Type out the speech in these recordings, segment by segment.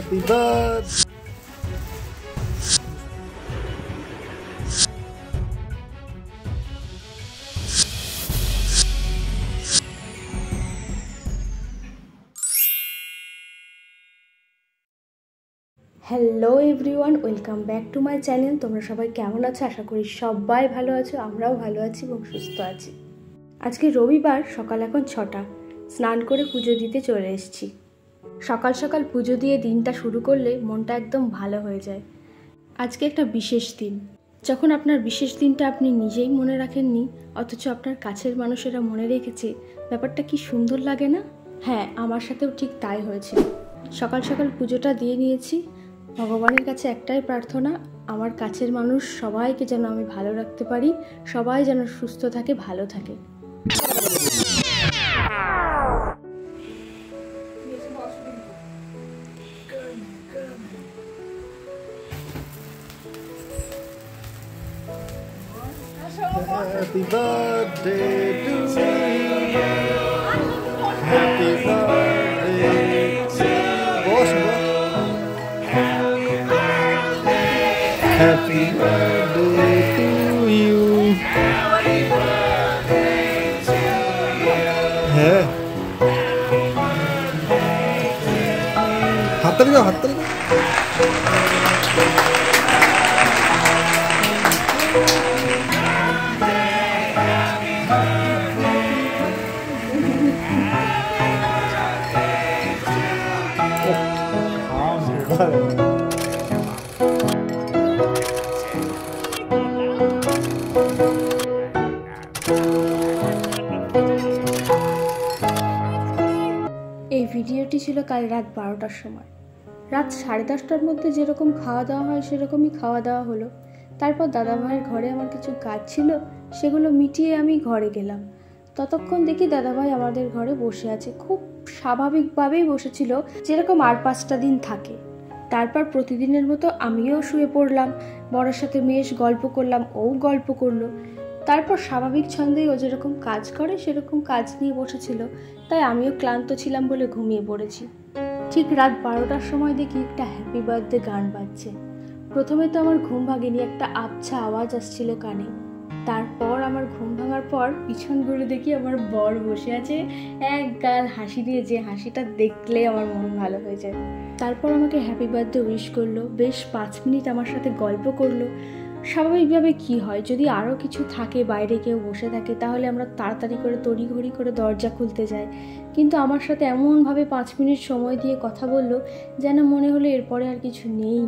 Happy birthday. Hello everyone, welcome back to my channel. তোমরা সবাই কেমন আছো? আশা করি সবাই ভালো আছো, আমরাও ভালো আছি এবং সুস্থ আছি। আজকে রবিবার, সকাল এখন 6টা। স্নান করে পুজো দিতে চলে এসেছি। সকাল সকাল পুজো দিয়ে দিনটা শুরু করলে মনটা একদম ভালো হয়ে যায়। আজকে একটা বিশেষ দিন। যখন আপনার বিশেষ দিনটা আপনি নিজেই মনে রাখেননি, অথচ আপনার কাছের মানুষেরা মনে রেখেছে, ব্যাপারটা কি সুন্দর লাগে না? হ্যাঁ, আমার সাথেও ঠিক তাই হয়েছিল। সকাল সকাল পুজোটা দিয়ে নিয়েছি। ভগবানের কাছে একটাই প্রার্থনা, আমার কাছের মানুষ সবাইকে যেন আমি ভালো রাখতে পারি, সবাই যেন সুস্থ থাকে, ভালো থাকে। Happy birthday to you. Happy birthday to boss. Happy birthday to you. হ্যাঁ, হাততালি দাও, হাততালি দাও। এই ভিডিওটি ছিল কাল রাত 12টার সময়। রাত 10:30টার মধ্যে যেরকম খাওয়া দাওয়া হয় সেরকমই খাওয়া দাওয়া হলো। তারপর দাদাভাইয়ের ঘরে আমার কিছু কাজ ছিল, সেগুলো মিটিয়ে আমি ঘরে গেলাম। ততক্ষণ দেখি দাদাভাই আমাদের ঘরে বসে আছে, খুব স্বাভাবিকভাবেই বসেছিল, যেরকম আর 5টা দিন থাকে। তারপর প্রতিদিনের মতো আমিও শুয়ে পড়লাম, বড়ের সাথে বেশ গল্প করলাম, ও গল্প করলো। তারপর স্বাভাবিক ছন্দেই ও যেরকম কাজ করে সেরকম কাজ নিয়ে বসেছিল, তাই আমিও ক্লান্ত ছিলাম বলে ঘুমিয়ে পড়েছি। ঠিক রাত 12টার সময় দেখি একটা হ্যাপি বার্থডে গান বাজছে। প্রথমে তো আমার ঘুম ভাঙেনি, একটা আবছা আওয়াজ আসছিল কানে। তারপর আমার ঘুম ভাঙার পর পিছন ঘুরে দেখি আমার বর বসে আছে, এক গাল হাসি দিয়ে, যে হাসিটা দেখলে আমার মন ভালো হয়ে যায়। তারপর আমাকে হ্যাপি বার্থডে উইশ করলো, বেশ 5 মিনিট আমার সাথে গল্প করলো। স্বাভাবিকভাবে কি হয়, যদি আরও কিছু থাকে, বাইরে কেউ বসে থাকে, তাহলে আমরা তাড়াতাড়ি করে তড়িঘড়ি করে দরজা খুলতে যাই, কিন্তু আমার সাথে এমনভাবে 5 মিনিট সময় দিয়ে কথা বললো যেন মনে হলো এরপরে আর কিছু নেই।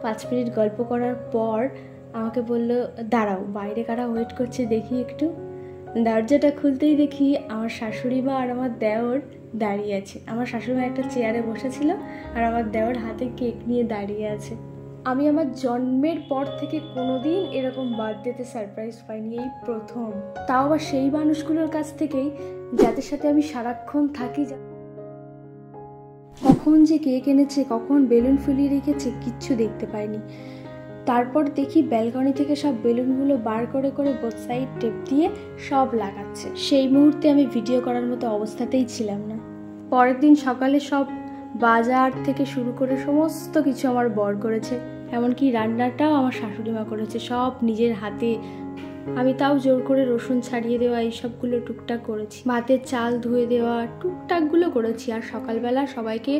5 মিনিট গল্প করার পর আমাকে বলল, দাঁড়াও, বাইরে কারা ওয়েট করছে দেখি একটু। দরজাটা খুলতেই দেখি আমার শাশুড়ি মা আর আমার দেওর দাঁড়িয়ে আছে। আমার শাশুড়ি মা একটা চেয়ারে বসেছিল আর আমার দেওর হাতে কেক নিয়ে দাঁড়িয়ে আছে। আমি আমার জন্মের পর থেকে কোনোদিন এরকম বার্থডেতে সারপ্রাইজ পাইনি, এই প্রথম। তাও আবার সেই মানুষগুলোর কাছ থেকেই যাদের সাথে আমি সারাক্ষণ থাকি। কখন যে কেক এনেছে, কখন বেলুন ফুলিয়ে রেখেছে, কিচ্ছু দেখতে পাইনি। তারপর দেখি ব্যালকনি থেকে সব বেলুনগুলো বার করে করে বোথ সাইড টেপ দিয়ে সব লাগাচ্ছে। সেই মুহূর্তে আমি ভিডিও করার মতো অবস্থাতেই ছিলাম না। পরের দিন সকালে সব বাজার থেকে শুরু করে সমস্ত কিছু আমার বর করেছে, এমনকি রান্নাটাও আমার শাশুড়ি মা করেছে, সব নিজের হাতে। আমি তাও জোর করে রসুন ছাড়িয়ে দেওয়া এইসবগুলো টুকটাক করেছি, ভাতের চাল ধুয়ে দেওয়া টুকটাকগুলো করেছি। আর সকালবেলা সবাইকে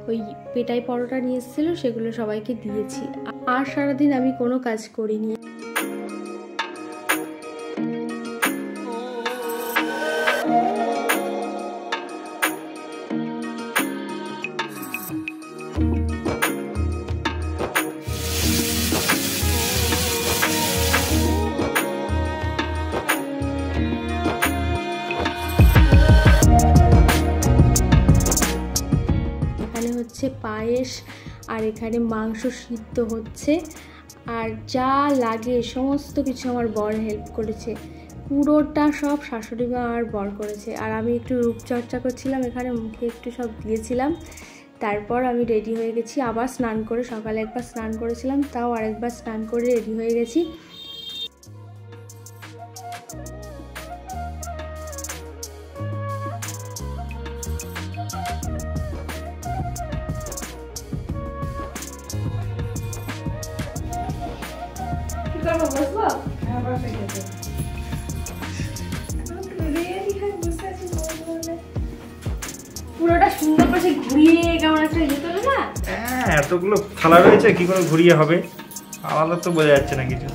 ওই পেটাই পরোটা নিয়ে এসেছিলো, সেগুলো সবাইকে দিয়েছি। আর সারাদিন আমি কোনো কাজ করিনি। হচ্ছে পায়েস, আর এখানে মাংস সিদ্ধ হচ্ছে, আর যা লাগে সমস্ত কিছু আমার বর হেল্প করেছে। পুরোটা সব শাশুড়ি মা আর বর করেছে। আর আমি একটু রূপচর্চা করছিলাম, এখানে মুখে একটু সব দিয়েছিলাম। তারপর আমি রেডি হয়ে গেছি, আবার স্নান করে, সকালে একবার স্নান করেছিলাম, তাও আরেকবার স্নান করে রেডি হয়ে গেছি। করবো, বসবো? পুরোটা সুন্দর করে ঘুরিয়ে কেমন একটা ইয়ে করে না? হ্যাঁ, এতগুলো থালা রয়েছে, কি করে ঘুরিয়ে হবে? আলাদা তো বোঝা যাচ্ছে না কিছু।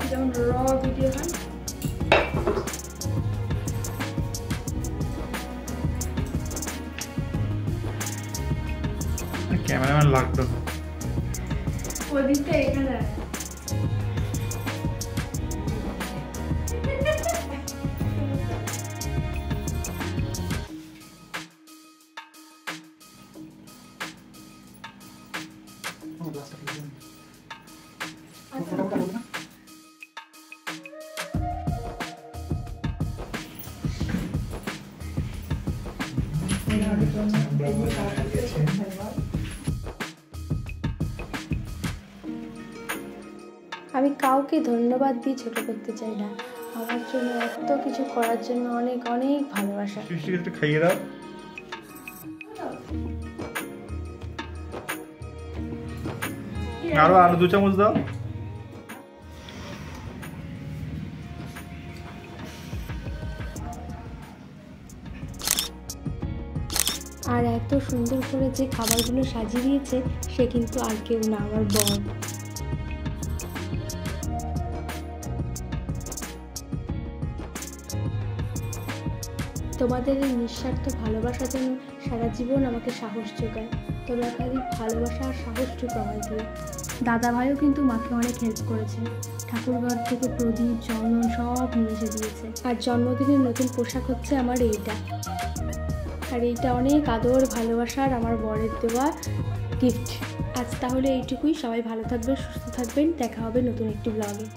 যেমন র ভিডিও হয়। ক্যামেরাম্যান লাগতো না। ওদিকটা এখানে আমি কাউকে ধন্যবাদ দিয়ে ছোট করতে চাই না। আমার জন্য এত কিছু করার জন্য অনেক অনেক ভালোবাসা। একটু খাইয়ে দাও। আরো 2 চামচ দাও। আর এত সুন্দর করে যে খাবারগুলো সাজিয়ে দিয়েছে সে কিন্তু আর কেউ না, আমার বর। তোমাদের এই নিঃস্বার্থ ভালোবাসা যেন সারা জীবন আমাকে সাহস যোগায়। তোমরা খালি ভালোবাসা আর সাহসটুকু আমায় দিও। দাদা ভাইও কিন্তু মাকে অনেক হেল্প করেছে। ঠাকুরঘর থেকে প্রদীপ, চন্দন সব নিয়ে এসে দিয়েছে। আর জন্মদিনের নতুন পোশাক হচ্ছে আমার এইটা। আর এইটা অনেক আদর ভালোবাসার আমার বরের দেওয়া গিফট। আজ তাহলে এইটুকুই। সবাই ভালো থাকবেন, সুস্থ থাকবেন। দেখা হবে নতুন একটি ব্লগে।